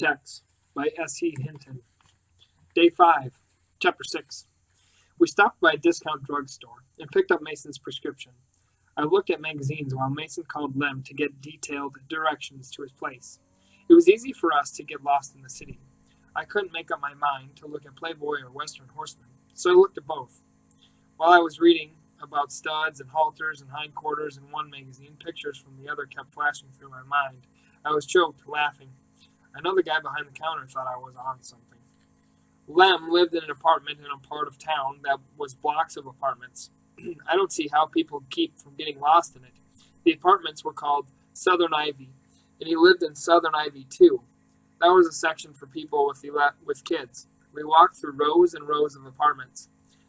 Text by S.E. Hinton. Day 5, Chapter 6. We stopped by a discount drugstore and picked up Mason's prescription. I looked at magazines while Mason called Lem to get detailed directions to his place. It was easy for us to get lost in the city. I couldn't make up my mind to look at Playboy or Western Horseman, so I looked at both. While I was reading about studs and halters and hindquarters in one magazine, pictures from the other kept flashing through my mind. I was choked, laughing. I know the guy behind the counter thought I was on something. Lem lived in an apartment in a part of town that was blocks of apartments. I don't see how people keep from getting lost in it. The apartments were called Southern Ivy, and he lived in Southern Ivy too. That was a section for people with kids. We walked through rows and rows of apartments.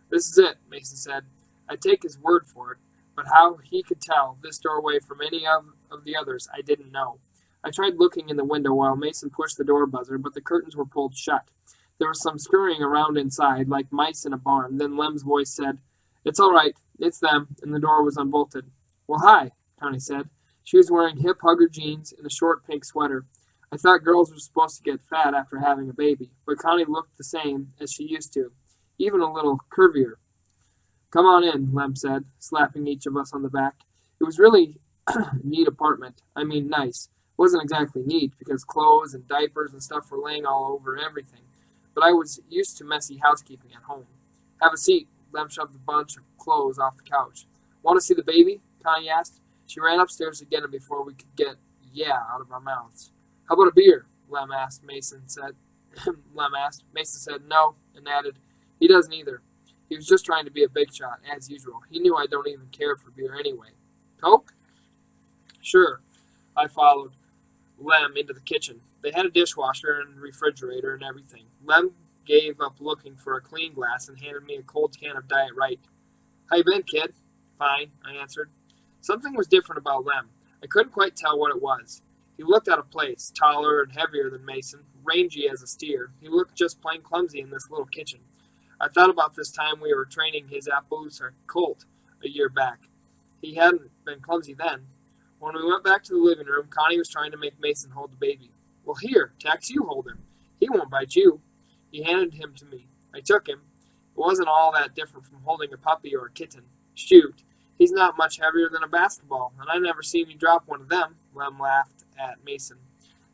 This is it, Mason said. I take his word for it, but how he could tell this doorway from any of the others, I didn't know. I tried looking in the window while Mason pushed the door buzzer, but the curtains were pulled shut. There was some scurrying around inside, like mice in a barn. Then Lem's voice said, "It's all right. It's them," and the door was unbolted. "Well, hi," Connie said. She was wearing hip hugger jeans and a short pink sweater. I thought girls were supposed to get fat after having a baby, but Connie looked the same as she used to, even a little curvier. "Come on in," Lem said, slapping each of us on the back. It was really neat apartment. I mean, nice. It wasn't exactly neat because clothes and diapers and stuff were laying all over everything, but I was used to messy housekeeping at home. "Have a seat." Lem shoved a bunch of clothes off the couch. "Want to see the baby?" Connie asked. She ran upstairs to get him before we could get "yeah" out of our mouths. "How about a beer?" Lem asked. Mason said, "No," and added, "He doesn't either." He was just trying to be a big shot, as usual. He knew I don't even care for beer anyway. "Coke?" "Sure." I followed Lem into the kitchen. They had a dishwasher and refrigerator and everything. Lem gave up looking for a clean glass and handed me a cold can of Diet Right. "How you been, kid?" "Fine," I answered. Something was different about Lem. I couldn't quite tell what it was. He looked out of place, taller and heavier than Mason, rangy as a steer. He looked just plain clumsy in this little kitchen. I thought about this time we were training his Appaloosa colt a year back. He hadn't been clumsy then. When we went back to the living room, Connie was trying to make Mason hold the baby. "Well, here, Tex, you hold him. He won't bite you." He handed him to me. I took him. It wasn't all that different from holding a puppy or a kitten. "Shoot, he's not much heavier than a basketball, and I never seen you drop one of them," Lem laughed at Mason.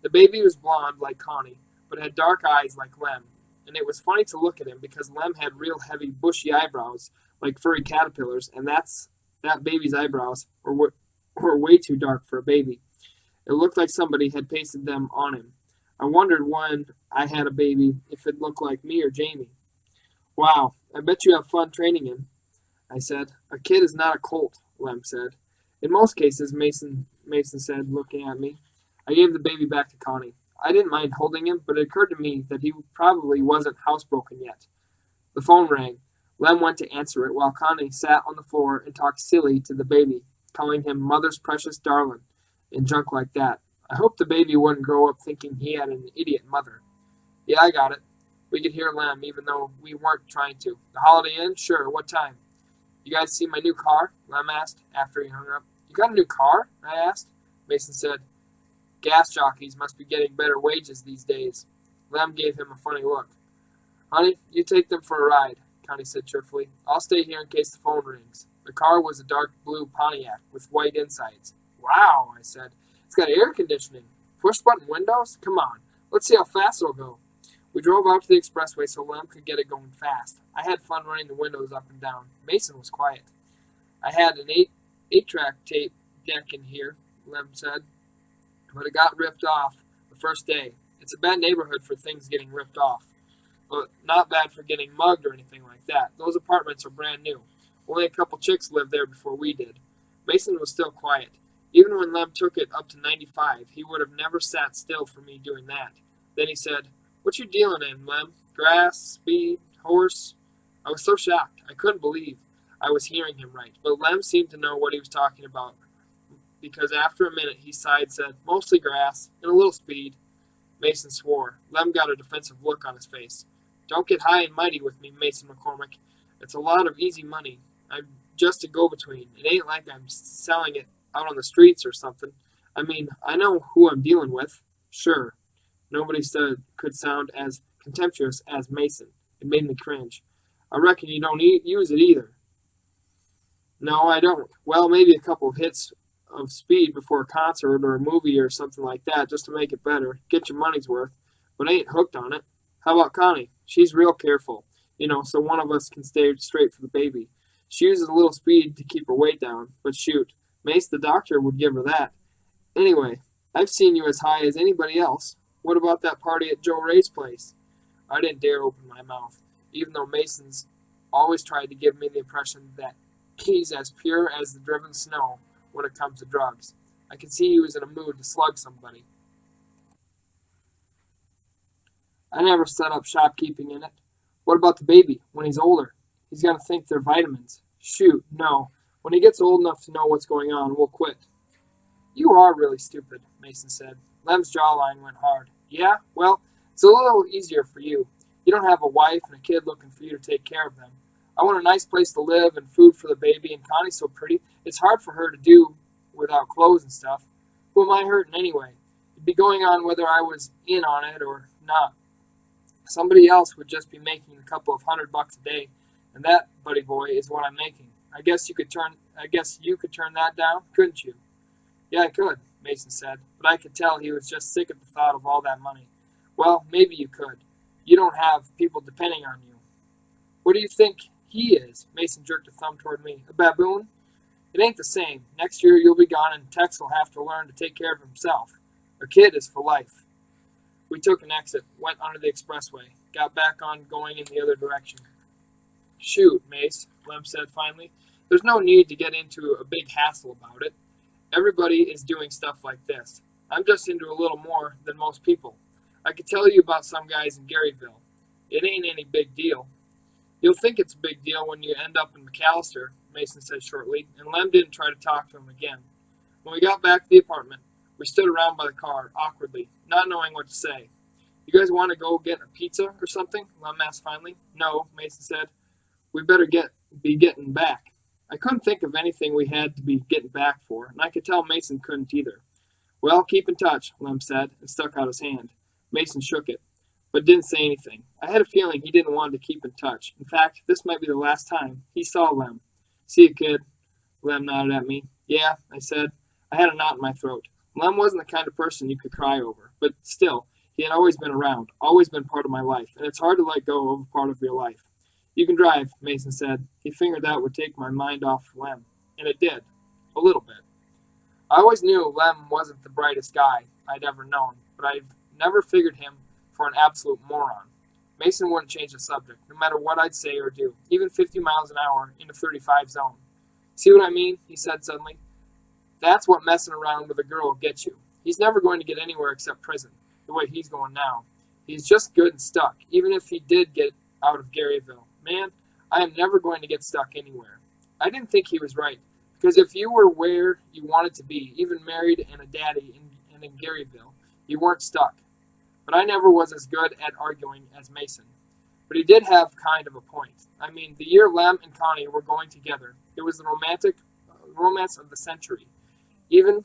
The baby was blonde like Connie, but had dark eyes like Lem, and it was funny to look at him because Lem had real heavy, bushy eyebrows like furry caterpillars, and that baby's eyebrows were way too dark for a baby. It looked like somebody had pasted them on him. I wondered when I had a baby if it looked like me or Jamie. "Wow, I bet you have fun training him," I said. "A kid is not a colt," Lem said. "In most cases," Mason said, looking at me. I gave the baby back to Connie. I didn't mind holding him, but it occurred to me that he probably wasn't housebroken yet. The phone rang. Lem went to answer it while Connie sat on the floor and talked silly to the baby, calling him "mother's precious darling" and junk like that. I hoped the baby wouldn't grow up thinking he had an idiot mother. "Yeah, I got it." We could hear Lem even though we weren't trying to. "The Holiday Inn? Sure. What time?" "You guys see my new car?" Lem asked after he hung up. "You got a new car?" I asked. Mason said, "Gas jockeys must be getting better wages these days." Lem gave him a funny look. "Honey, you take them for a ride," Connie said cheerfully. "I'll stay here in case the phone rings." The car was a dark blue Pontiac with white insides. "Wow," I said. "It's got air conditioning. Push-button windows? Come on, let's see how fast it'll go." We drove out to the expressway so Lem could get it going fast. I had fun running the windows up and down. Mason was quiet. "I had an 8-track tape deck in here," Lem said, "but it got ripped off the first day. It's a bad neighborhood for things getting ripped off, but not bad for getting mugged or anything like that. Those apartments are brand new. Only a couple chicks lived there before we did." Mason was still quiet. Even when Lem took it up to 95, he would have never sat still for me doing that. Then he said, "What you dealing in, Lem? Grass, speed, horse?" I was so shocked. I couldn't believe I was hearing him right, but Lem seemed to know what he was talking about because after a minute he sighed and said, "Mostly grass and a little speed." Mason swore. Lem got a defensive look on his face. "Don't get high and mighty with me, Mason McCormick. It's a lot of easy money. I'm just a go-between. It ain't like I'm selling it out on the streets or something. I mean, I know who I'm dealing with." "Sure." Nobody could sound as contemptuous as Mason. It made me cringe. I reckon you don't use it either. No, I don't. Well, maybe a couple of hits of speed before a concert or a movie or something like that, just to make it better. Get your money's worth. But I ain't hooked on it. How about Connie? She's real careful, so one of us can stay straight for the baby. She uses a little speed to keep her weight down, but shoot, Mace the doctor would give her that. Anyway, I've seen you as high as anybody else. What about that party at Joe Ray's place? I didn't dare open my mouth, even though Mason's always tried to give me the impression that he's as pure as the driven snow when it comes to drugs. I could see he was in a mood to slug somebody. I never set up shopkeeping in it. What about the baby when he's older? He's going to think they're vitamins. Shoot, no. When he gets old enough to know what's going on, we'll quit. You are really stupid, Mason said. Lem's jawline went hard. Yeah? Well, it's a little easier for you. You don't have a wife and a kid looking for you to take care of them. I want a nice place to live and food for the baby, and Connie's so pretty, it's hard for her to do without clothes and stuff. Who am I hurting anyway? It'd be going on whether I was in on it or not. Somebody else would just be making a couple of $100 a day, and that, buddy boy, is what I'm making. I guess you could turn that down, couldn't you? Yeah, I could, Mason said, but I could tell he was just sick at the thought of all that money. Well, maybe you could. You don't have people depending on you. What do you think he is? Mason jerked a thumb toward me. A baboon? It ain't the same. Next year you'll be gone and Tex will have to learn to take care of himself. A kid is for life. We took an exit, went under the expressway, got back on going in the other direction. Shoot, Mace, Lem said finally. There's no need to get into a big hassle about it. Everybody is doing stuff like this. I'm just into a little more than most people. I could tell you about some guys in Garyville. It ain't any big deal. You'll think it's a big deal when you end up in McAllister, Mason said shortly, and Lem didn't try to talk to him again. When we got back to the apartment, we stood around by the car, awkwardly, not knowing what to say. You guys want to go get a pizza or something? Lem asked finally. No, Mason said. We better be getting back. I couldn't think of anything we had to be getting back for, and I could tell Mason couldn't either. Well, keep in touch, Lem said, and stuck out his hand. Mason shook it, but didn't say anything. I had a feeling he didn't want to keep in touch. In fact, this might be the last time he saw Lem. See you, kid. Lem nodded at me. Yeah, I said. I had a knot in my throat. Lem wasn't the kind of person you could cry over, but still, he had always been around, always been part of my life, and it's hard to let go of a part of your life. You can drive, Mason said. He figured that would take my mind off Lem, and it did, a little bit. I always knew Lem wasn't the brightest guy I'd ever known, but I've never figured him for an absolute moron. Mason wouldn't change the subject, no matter what I'd say or do, even 50 miles an hour in a 35 zone. See what I mean? He said suddenly. That's what messing around with a girl will get you. He's never going to get anywhere except prison, the way he's going now. He's just good and stuck, even if he did get out of Garyville. Man, I am never going to get stuck anywhere. I didn't think he was right, because if you were where you wanted to be, even married and a daddy and in Garyville, you weren't stuck. But I never was as good at arguing as Mason. But he did have kind of a point. I mean, the year Lem and Connie were going together, it was the romance of the century. Even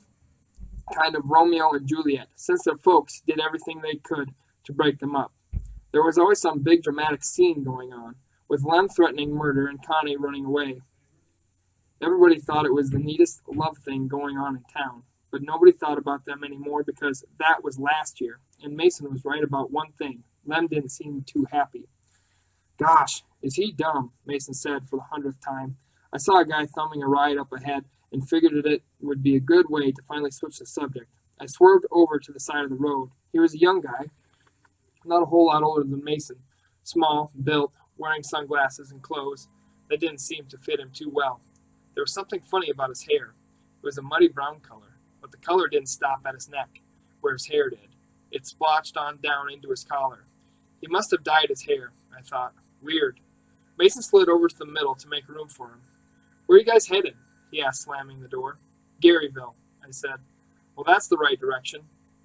kind of Romeo and Juliet, since their folks did everything they could to break them up. There was always some big dramatic scene going on, with Lem threatening murder and Connie running away. Everybody thought it was the neatest love thing going on in town, but nobody thought about them anymore because that was last year, and Mason was right about one thing. Lem didn't seem too happy. Gosh, is he dumb, Mason said for the 100th time. I saw a guy thumbing a ride up ahead and figured it would be a good way to finally switch the subject. I swerved over to the side of the road. He was a young guy, not a whole lot older than Mason, small, built, wearing sunglasses and clothes that didn't seem to fit him too well. There was something funny about his hair. It was a muddy brown color, but the color didn't stop at his neck, where his hair did. It splotched on down into his collar. He must have dyed his hair, I thought. Weird. Mason slid over to the middle to make room for him. Where are you guys headed? He asked, slamming the door. Garyville, I said. Well, that's the right direction.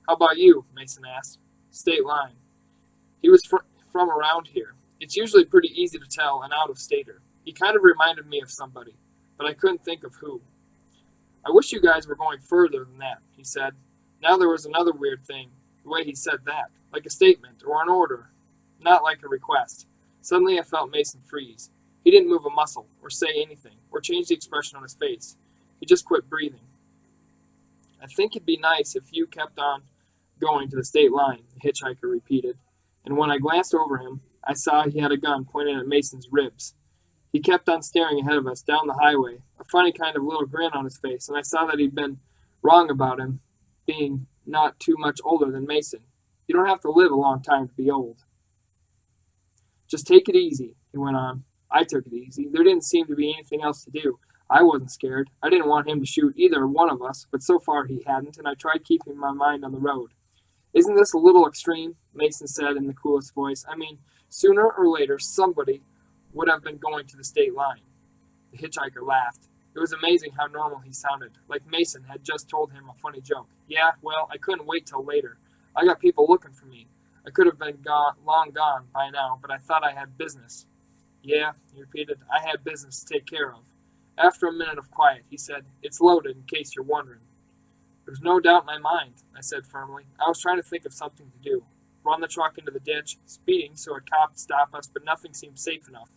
How about you? Mason asked. State line. He was from around here. It's usually pretty easy to tell an out-of-stater. He kind of reminded me of somebody, but I couldn't think of who. I wish you guys were going further than that, he said. Now there was another weird thing. the way he said that, like a statement or an order, not like a request. Suddenly I felt Mason freeze. He didn't move a muscle, or say anything, or change the expression on his face. He just quit breathing. I think it'd be nice if you kept on going to the state line, the hitchhiker repeated. And when I glanced over him, I saw he had a gun pointed at Mason's ribs. He kept on staring ahead of us down the highway, a funny kind of little grin on his face, and I saw that he'd been wrong about him being not too much older than Mason. You don't have to live a long time to be old. Just take it easy, he went on. I took it easy. There didn't seem to be anything else to do. I wasn't scared. I didn't want him to shoot either one of us, but so far he hadn't, and I tried keeping my mind on the road. Isn't this a little extreme? Mason said in the coolest voice. I mean, sooner or later somebody would have been going to the state line. The hitchhiker laughed. It was amazing how normal he sounded, like Mason had just told him a funny joke. Yeah, well, I couldn't wait till later. I got people looking for me. I could have been long gone by now, but I thought I had business. Yeah, he repeated, I had business to take care of. After a minute of quiet, he said, It's loaded, in case you're wondering. There's no doubt in my mind, I said firmly. I was trying to think of something to do. Run the truck into the ditch, speeding so a cop would stop us, but nothing seemed safe enough.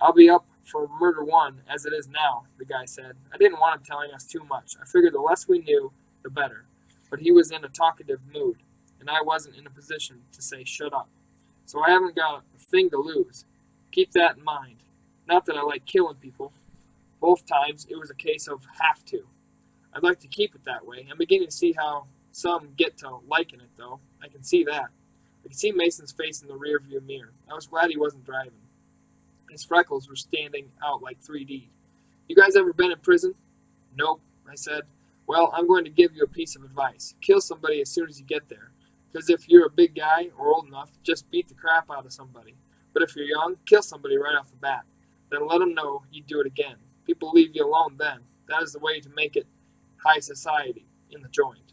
I'll be up for murder one as it is now, the guy said. I didn't want him telling us too much. I figured the less we knew, the better. But he was in a talkative mood, and I wasn't in a position to say shut up. So I haven't got a thing to lose. Keep that in mind. Not that I like killing people. Both times it was a case of have to. I'd like to keep it that way. I'm beginning to see how some get to liking it, though. I can see that. I could see Mason's face in the rearview mirror. I was glad he wasn't driving. His freckles were standing out like 3D. You guys ever been in prison? Nope, I said. Well, I'm going to give you a piece of advice. Kill somebody as soon as you get there. Because if you're a big guy or old enough, just beat the crap out of somebody. But if you're young, kill somebody right off the bat. Then let them know you'd do it again. People leave you alone then. That is the way to make it high society in the joint.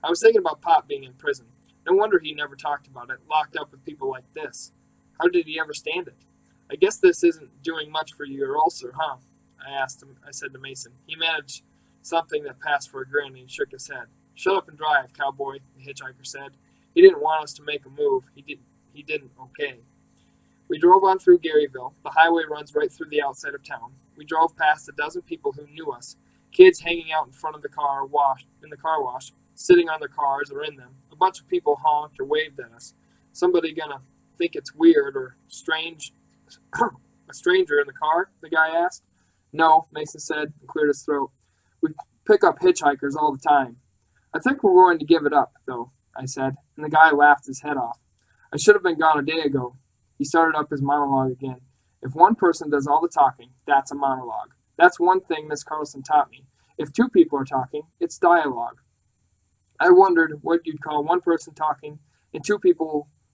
I was thinking about Pop being in prison. No wonder he never talked about it, locked up with people like this. How did he ever stand it? I guess this isn't doing much for your ulcer, huh? I asked him. I said to Mason. He managed something that passed for a grin and he shook his head. Shut up and drive, cowboy, the hitchhiker said. He didn't want us to make a move. He didn't, okay. We drove on through Garyville. The highway runs right through the outside of town. We drove past a dozen people who knew us. Kids hanging out in front of the car wash, sitting on their cars or in them. A bunch of people honked or waved at us. Somebody gonna think it's weird or strange? A stranger in the car? The guy asked. No, Mason said and cleared his throat. We pick up hitchhikers all the time. I think we're going to give it up, though, I said, and the guy laughed his head off. I should have been gone a day ago. He started up his monologue again. If one person does all the talking, that's a monologue. That's one thing Miss Carlson taught me. If two people are talking, it's dialogue. I wondered what you'd call one person talking and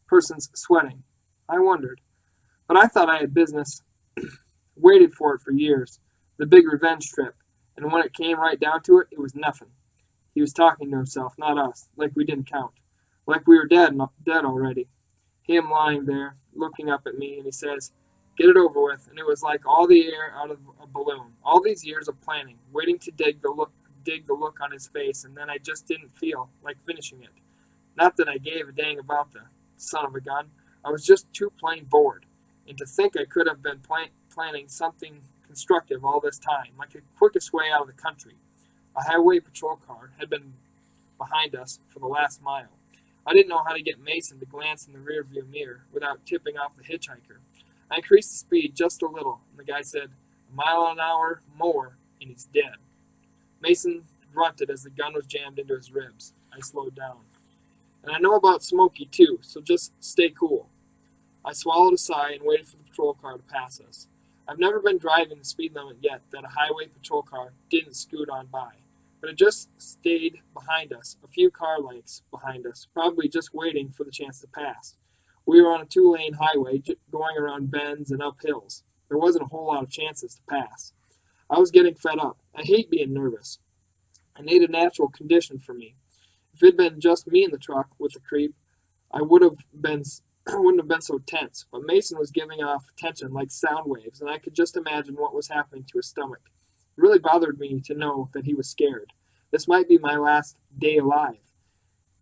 persons sweating. I wondered. But I thought I had business. Waited for it for years. The big revenge trip. And when it came right down to it, it was nothing. He was talking to himself, not us, like we didn't count. Like we were dead already. Him lying there, looking up at me, and he says, get it over with. And it was like all the air out of a balloon. All these years of planning, waiting to dig the look on his face, and then I just didn't feel like finishing it. Not that I gave a dang about the son of a gun. I was just too plain bored. And to think I could have been planning something constructive all this time, like the quickest way out of the country. A highway patrol car had been behind us for the last mile. I didn't know how to get Mason to glance in the rearview mirror without tipping off the hitchhiker. I increased the speed just a little, and the guy said, a mile an hour more, and he's dead. Mason grunted as the gun was jammed into his ribs. I slowed down. And I know about Smokey, too, so just stay cool. I swallowed a sigh and waited for the patrol car to pass us. I've never been driving the speed limit yet that a highway patrol car didn't scoot on by. But it just stayed behind us, a few car lengths behind us, probably just waiting for the chance to pass. We were on a 2-lane highway going around bends and up hills. There wasn't a whole lot of chances to pass. I was getting fed up. I hate being nervous. I needed a natural condition for me. If it had been just me in the truck with the creep, I wouldn't have been so tense. But Mason was giving off tension like sound waves, and I could just imagine what was happening to his stomach. It really bothered me to know that he was scared. This might be my last day alive.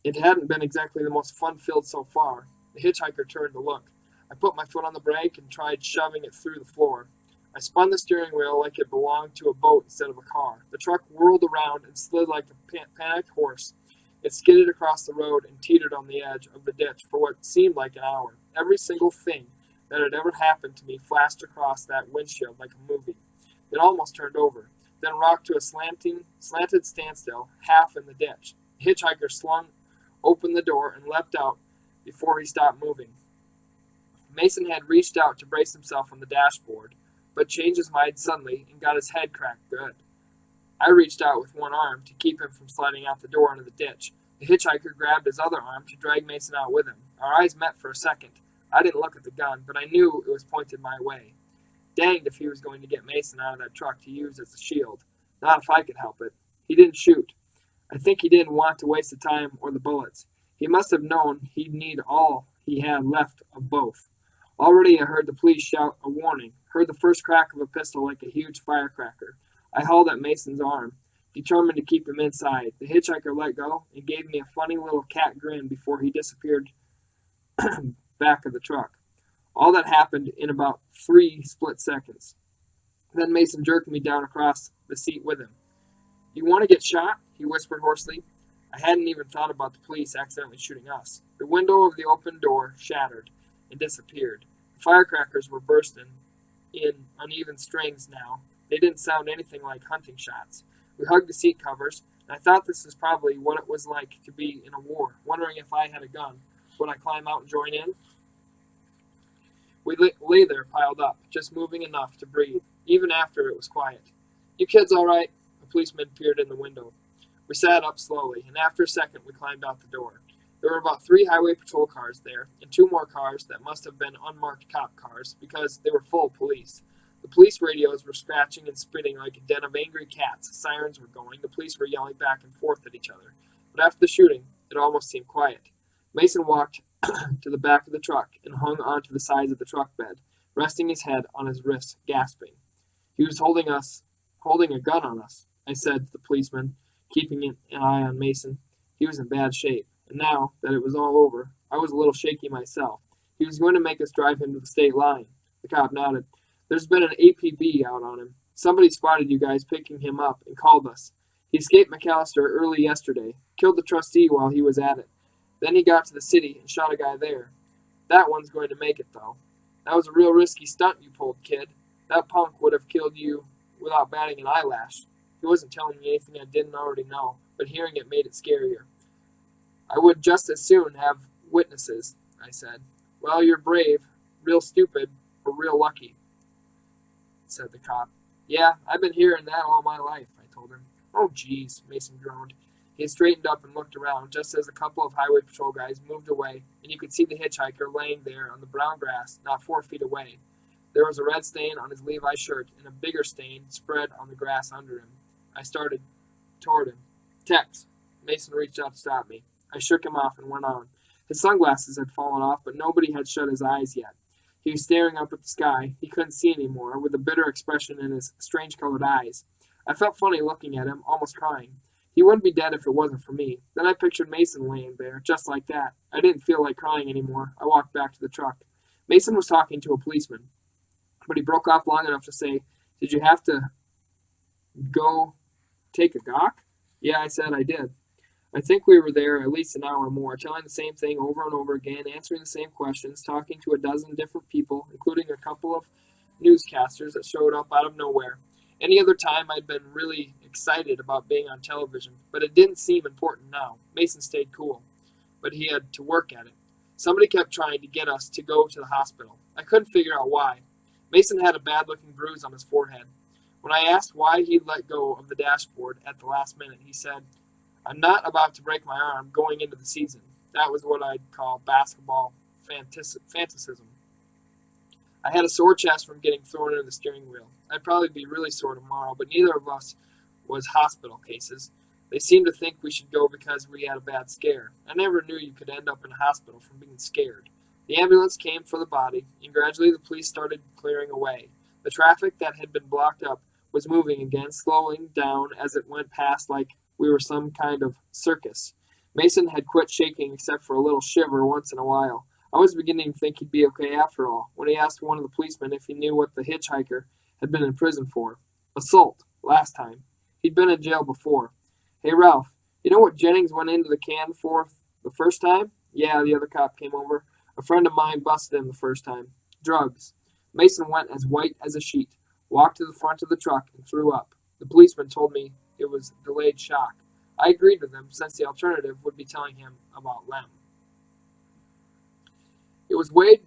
It hadn't been exactly the most fun-filled so far. The hitchhiker turned to look. I put my foot on the brake and tried shoving it through the floor. I spun the steering wheel like it belonged to a boat instead of a car. The truck whirled around and slid like a panicked horse. It skidded across the road and teetered on the edge of the ditch for what seemed like an hour. Every single thing that had ever happened to me flashed across that windshield like a movie. It almost turned over, then rocked to a slanted standstill, half in the ditch. The hitchhiker slung open the door and leapt out before he stopped moving. Mason had reached out to brace himself on the dashboard, but changed his mind suddenly and got his head cracked good. I reached out with one arm to keep him from sliding out the door into the ditch. The hitchhiker grabbed his other arm to drag Mason out with him. Our eyes met for a second. I didn't look at the gun, but I knew it was pointed my way. Danged if he was going to get Mason out of that truck to use as a shield. Not if I could help it. He didn't shoot. I think he didn't want to waste the time or the bullets. He must have known he'd need all he had left of both. Already I heard the police shout a warning, heard the first crack of a pistol like a huge firecracker. I hauled at Mason's arm, determined to keep him inside. The hitchhiker let go and gave me a funny little cat grin before he disappeared back of the truck. All that happened in about 3 split seconds. Then Mason jerked me down across the seat with him. "You want to get shot?" he whispered hoarsely. I hadn't even thought about the police accidentally shooting us. The window of the open door shattered and disappeared. The firecrackers were bursting in uneven strings now. They didn't sound anything like hunting shots. We hugged the seat covers, and I thought this is probably what it was like to be in a war, wondering if I had a gun. Would I climb out and join in? We lay there piled up, just moving enough to breathe, even after it was quiet. "You kids all right?" A policeman peered in the window. We sat up slowly, and after a second we climbed out the door. There were about 3 highway patrol cars there, and 2 more cars that must have been unmarked cop cars, because they were full of police. The police radios were scratching and spitting like a den of angry cats. Sirens were going. The police were yelling back and forth at each other. But after the shooting, it almost seemed quiet. Mason walked to the back of the truck and hung onto the sides of the truck bed, resting his head on his wrist, gasping. "He was holding a gun on us," I said to the policeman, keeping an eye on Mason. He was in bad shape, and now that it was all over, I was a little shaky myself. He was going to make us drive him to the state line. The cop nodded. "There's been an APB out on him. Somebody spotted you guys picking him up and called us. He escaped McAllister early yesterday, killed the trustee while he was at it. Then he got to the city and shot a guy there. That one's going to make it, though. That was a real risky stunt you pulled, kid. That punk would have killed you without batting an eyelash." He wasn't telling me anything I didn't already know, but hearing it made it scarier. "I would just as soon have witnesses," I said. "Well, you're brave, real stupid, or real lucky," said the cop. "Yeah, I've been hearing that all my life," I told him. "Oh, geez," Mason groaned. He had straightened up and looked around just as a couple of highway patrol guys moved away, and you could see the hitchhiker laying there on the brown grass not 4 feet away. There was a red stain on his Levi shirt and a bigger stain spread on the grass under him. I started toward him. "Tex." Mason reached out to stop me. I shook him off and went on. His sunglasses had fallen off, but nobody had shut his eyes yet. He was staring up at the sky. He couldn't see anymore, with a bitter expression in his strange-colored eyes. I felt funny looking at him, almost crying. He wouldn't be dead if it wasn't for me. Then I pictured Mason laying there, just like that. I didn't feel like crying anymore. I walked back to the truck. Mason was talking to a policeman, but he broke off long enough to say, "Did you have to go take a gawk?" "Yeah," I said, "I did." I think we were there at least an hour more, telling the same thing over and over again, answering the same questions, talking to a dozen different people, including a couple of newscasters that showed up out of nowhere. Any other time I'd been really excited about being on television, but it didn't seem important now. Mason stayed cool, but he had to work at it. Somebody kept trying to get us to go to the hospital. I couldn't figure out why. Mason had a bad-looking bruise on his forehead. When I asked why he'd let go of the dashboard at the last minute, he said, "I'm not about to break my arm going into the season." That was what I'd call basketball fantasism. I had a sore chest from getting thrown into the steering wheel. I'd probably be really sore tomorrow, but neither of us was hospital cases. They seemed to think we should go because we had a bad scare. I never knew you could end up in a hospital from being scared. The ambulance came for the body, and gradually the police started clearing away. The traffic that had been blocked up was moving again, slowing down as it went past like we were some kind of circus. Mason had quit shaking except for a little shiver once in a while. I was beginning to think he'd be okay after all, when he asked one of the policemen if he knew what the hitchhiker had been in prison for. Assault, last time. He'd been in jail before. Hey, Ralph, you know what Jennings went into the can for the first time? Yeah, the other cop came over. A friend of mine busted him the first time. Drugs. Mason went as white as a sheet, walked to the front of the truck, and threw up. The policeman told me it was delayed shock. I agreed with him, since the alternative would be telling him about Lem. It was way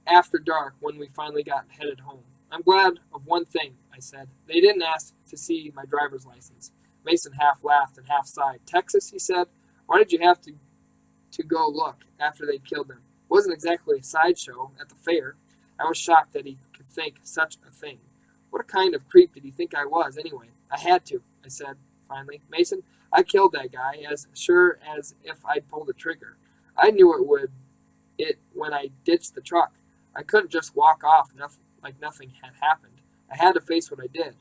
after dark when we finally got headed home. I'm glad of one thing, I said. They didn't ask to see my driver's license. Mason half laughed and half sighed. Texas, he said. Why did you have to go look after they'd killed him? It wasn't exactly a sideshow at the fair. I was shocked that he could think such a thing. What kind of creep did he think I was, anyway? I had to, I said, finally. Mason, I killed that guy as sure as if I'd pulled the trigger. I knew it when I ditched the truck. I couldn't just walk off like nothing had happened. I had to face what I did.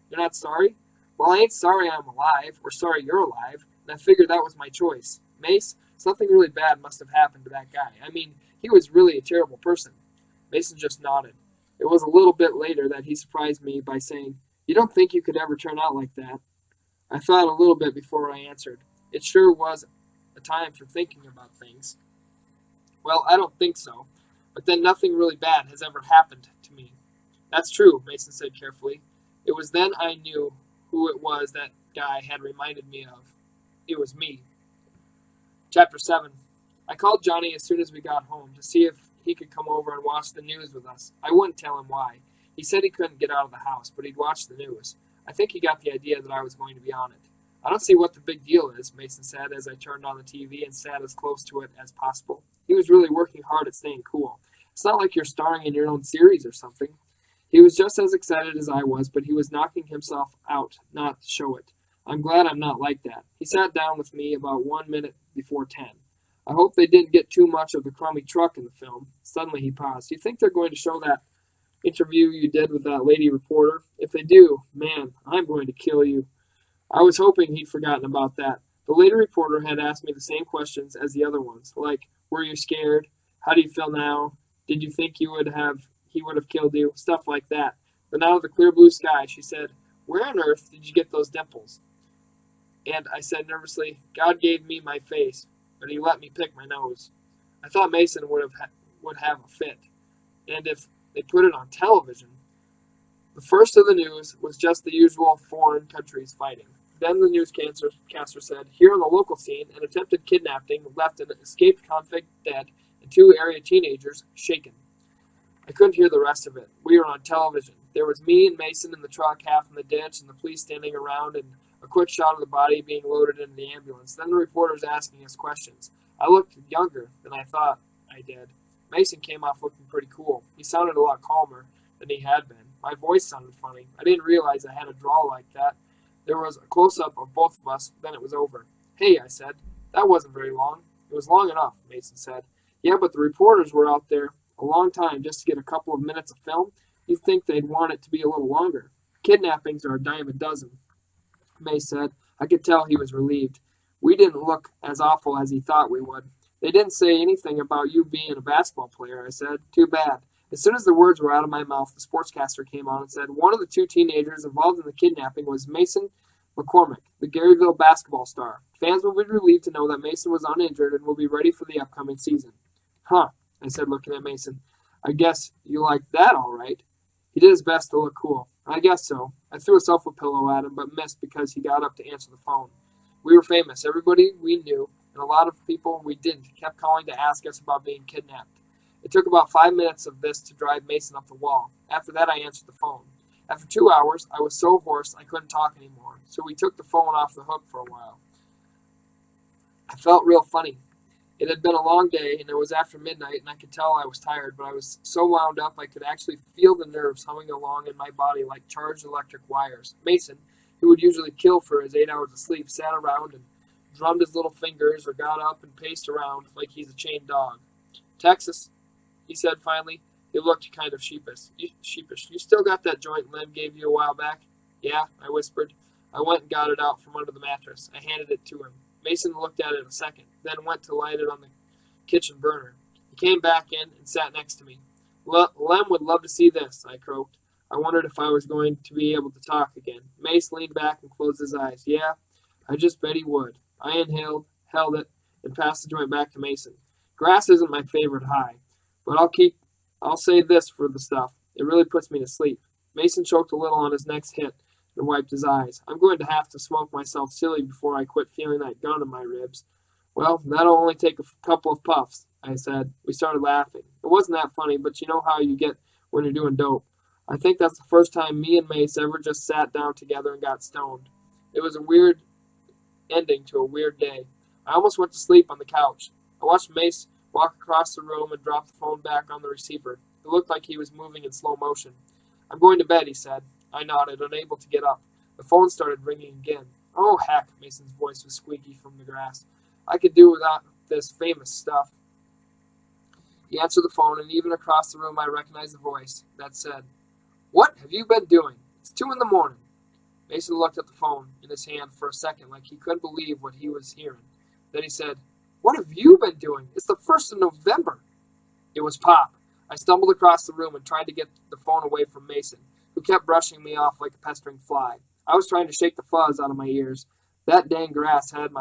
You're not sorry? Well, I ain't sorry I'm alive, or sorry you're alive, and I figured that was my choice. Mace, something really bad must have happened to that guy. I mean, he was really a terrible person. Mason just nodded. It was a little bit later that he surprised me by saying, You don't think you could ever turn out like that? I thought a little bit before I answered. It sure was a time for thinking about things. Well, I don't think so, but then nothing really bad has ever happened to me. That's true, Mason said carefully. It was then I knew who it was that guy had reminded me of. It was me. Chapter 7. I called Johnny as soon as we got home to see if he could come over and watch the news with us. I wouldn't tell him why. He said he couldn't get out of the house, but he'd watch the news. I think he got the idea that I was going to be on it. I don't see what the big deal is, Mason said as I turned on the TV and sat as close to it as possible. He was really working hard at staying cool. It's not like you're starring in your own series or something. He was just as excited as I was, but he was knocking himself out not to show it. I'm glad I'm not like that. He sat down with me about 1 minute before 10. I hope they didn't get too much of the crummy truck in the film. Suddenly he paused. Do you think they're going to show that interview you did with that lady reporter? If they do, man, I'm going to kill you. I was hoping he'd forgotten about that. The lady reporter had asked me the same questions as the other ones, like, were you scared? How do you feel now? Did you think he would have killed you? Stuff like that. Then out of the clear blue sky, she said, where on earth did you get those dimples? And I said nervously, God gave me my face, but he let me pick my nose. I thought Mason would have a fit. And if they put it on television. The first of the news was just the usual foreign countries fighting. Then the newscaster said, here on the local scene, an attempted kidnapping left an escaped convict dead and 2 area teenagers shaken. I couldn't hear the rest of it. We were on television. There was me and Mason in the truck, half in the ditch, and the police standing around, and a quick shot of the body being loaded into the ambulance. Then the reporters asking us questions. I looked younger than I thought I did. Mason came off looking pretty cool. He sounded a lot calmer than he had been. My voice sounded funny. I didn't realize I had a drawl like that. There was a close-up of both of us, then it was over. Hey, I said. That wasn't very long. It was long enough, Mason said. Yeah, but the reporters were out there a long time just to get a couple of minutes of film. You'd think they'd want it to be a little longer. Kidnappings are a dime a dozen, May said. I could tell he was relieved. We didn't look as awful as he thought we would. They didn't say anything about you being a basketball player, I said. Too bad. As soon as the words were out of my mouth, the sportscaster came on and said, one of the 2 teenagers involved in the kidnapping was Mason McCormick, the Garyville basketball star. Fans will be relieved to know that Mason was uninjured and will be ready for the upcoming season. Huh, I said, looking at Mason. I guess you like that all right. He did his best to look cool. I guess so. I threw a sofa pillow at him, but missed because he got up to answer the phone. We were famous. Everybody we knew, and a lot of people we didn't, kept calling to ask us about being kidnapped. It took about 5 minutes of this to drive Mason up the wall. After that, I answered the phone. After 2 hours, I was so hoarse I couldn't talk anymore, so we took the phone off the hook for a while. I felt real funny. It had been a long day, and it was after midnight, and I could tell I was tired, but I was so wound up I could actually feel the nerves humming along in my body like charged electric wires. Mason, who would usually kill for his 8 hours of sleep, sat around and drummed his little fingers or got up and paced around like he's a chained dog. Texas, he said finally. He looked kind of sheepish. You still got that joint Lem gave you a while back? Yeah, I whispered. I went and got it out from under the mattress. I handed it to him. Mason looked at it a second, then went to light it on the kitchen burner. He came back in and sat next to me. Lem would love to see this, I croaked. I wondered if I was going to be able to talk again. Mace leaned back and closed his eyes. Yeah, I just bet he would. I inhaled, held it, and passed the joint back to Mason. Grass isn't my favorite high, but I'll say this for the stuff. It really puts me to sleep. Mason choked a little on his next hit and wiped his eyes. I'm going to have to smoke myself silly before I quit feeling that gun in my ribs. Well, that'll only take a couple of puffs, I said. We started laughing. It wasn't that funny, but you know how you get when you're doing dope. I think that's the first time me and Mace ever just sat down together and got stoned. It was a weird ending to a weird day. I almost went to sleep on the couch. I watched Mace walk across the room and drop the phone back on the receiver. It looked like he was moving in slow motion. I'm going to bed, he said. I nodded, unable to get up. The phone started ringing again. Oh, heck, Mason's voice was squeaky from the grass. I could do without this famous stuff. He answered the phone, and even across the room I recognized the voice that said, What have you been doing? It's 2 a.m. Mason looked at the phone in his hand for a second like he couldn't believe what he was hearing. Then he said, What have you been doing? It's the 1st of November. It was Pop. I stumbled across the room and tried to get the phone away from Mason, who kept brushing me off like a pestering fly. I was trying to shake the fuzz out of my ears. That dang grass had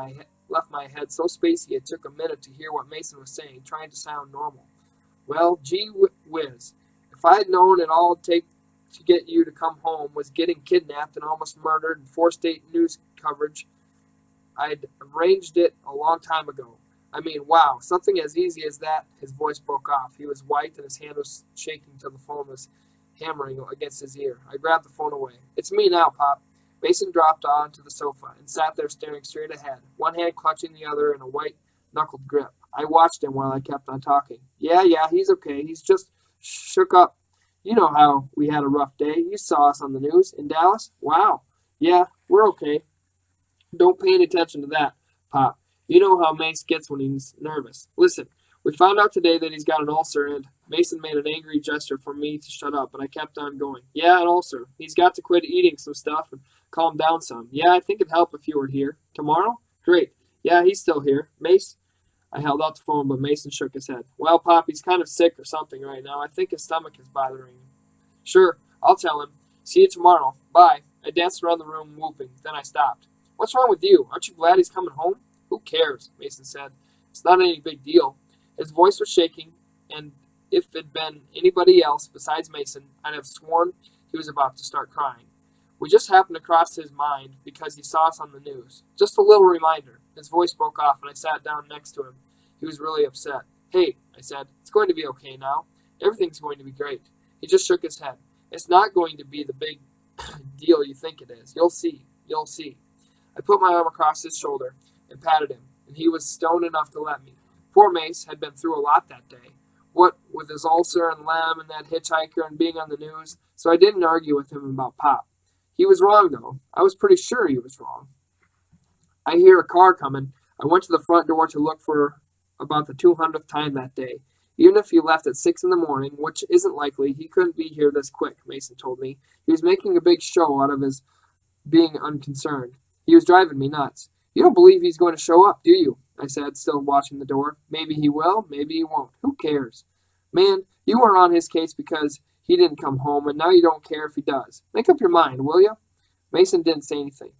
left my head so spacey it took a minute to hear what Mason was saying, trying to sound normal. Well, gee whiz. If I had known it all it'd take to get you to come home was getting kidnapped and almost murdered and 4-state news coverage, I'd arranged it a long time ago. I mean, wow, something as easy as that. His voice broke off. He was white and his hand was shaking till the phone was hammering against his ear. I grabbed the phone away. It's me now, Pop. Mason dropped onto the sofa and sat there staring straight ahead, one hand clutching the other in a white-knuckled grip. I watched him while I kept on talking. Yeah, he's okay. He's just shook up. You know how we had a rough day. You saw us on the news in Dallas. Wow. Yeah, we're okay. Don't pay any attention to that, Pop. You know how Mace gets when he's nervous. Listen, we found out today that he's got an ulcer, and Mason made an angry gesture for me to shut up, but I kept on going. Yeah, an ulcer. He's got to quit eating some stuff and calm down some. Yeah, I think it'd help if you were here. Tomorrow? Great. Yeah, he's still here. Mace? I held out the phone, but Mason shook his head. Well, Pop, he's kind of sick or something right now. I think his stomach is bothering him. Sure, I'll tell him. See you tomorrow. Bye. I danced around the room, whooping. Then I stopped. What's wrong with you? Aren't you glad he's coming home? Who cares? Mason said. It's not any big deal. His voice was shaking, and if it'd been anybody else besides Mason, I'd have sworn he was about to start crying. We just happened to cross his mind because he saw us on the news. Just a little reminder. His voice broke off, and I sat down next to him. He was really upset. Hey, I said, it's going to be okay now. Everything's going to be great. He just shook his head. It's not going to be the big deal you think it is. You'll see. You'll see. I put my arm across his shoulder and patted him, and he was stoned enough to let me. Poor Mace had been through a lot that day. What with his ulcer and Lem and that hitchhiker and being on the news, so I didn't argue with him about Pop. He was wrong, though. I was pretty sure he was wrong. I hear a car coming. I went to the front door to look for about the 200th time that day. Even if he left at 6 in the morning, which isn't likely, he couldn't be here this quick, Mason told me. He was making a big show out of his being unconcerned. He was driving me nuts. You don't believe he's going to show up, do you? I said, still watching the door. Maybe he will, maybe he won't. Who cares? Man, you were on his case because he didn't come home, and now you don't care if he does. Make up your mind, will you? Mason didn't say anything.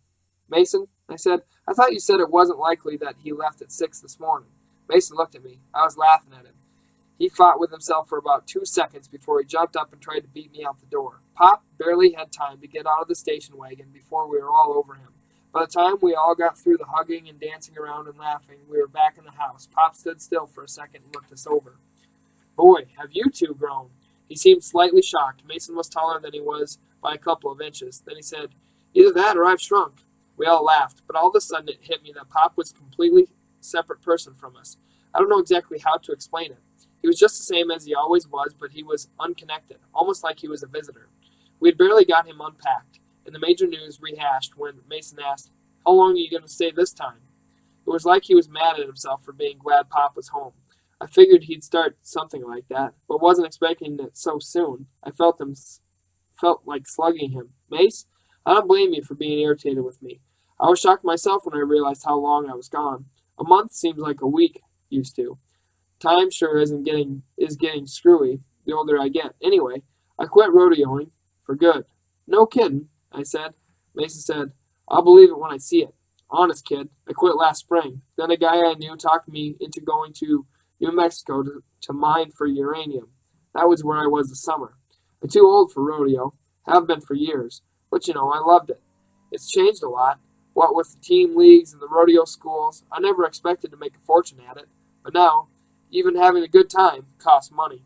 Mason, I said, I thought you said it wasn't likely that he left at 6 this morning. Mason looked at me. I was laughing at him. He fought with himself for about 2 seconds before he jumped up and tried to beat me out the door. Pop barely had time to get out of the station wagon before we were all over him. By the time we all got through the hugging and dancing around and laughing, we were back in the house. Pop stood still for a second and looked us over. Boy, have you two grown. He seemed slightly shocked. Mason was taller than he was by a couple of inches. Then he said, either that or I've shrunk. We all laughed, but all of a sudden it hit me that Pop was a completely separate person from us. I don't know exactly how to explain it. He was just the same as he always was, but he was unconnected, almost like he was a visitor. We had barely got him unpacked, and the major news rehashed when Mason asked, how long are you going to stay this time? It was like he was mad at himself for being glad Pop was home. I figured he'd start something like that, but wasn't expecting it so soon. I felt like slugging him. Mace, I don't blame you for being irritated with me. I was shocked myself when I realized how long I was gone. A month seems like a week used to. Time sure is getting screwy the older I get. Anyway, I quit rodeoing for good. No kidding, I said. Mason said, I'll believe it when I see it. Honest, kid, I quit last spring. Then a guy I knew talked me into going to New Mexico to mine for uranium. That was where I was this summer. I'm too old for rodeo. Have been for years. But I loved it. It's changed a lot. What with the team leagues and the rodeo schools, I never expected to make a fortune at it. But now, even having a good time costs money.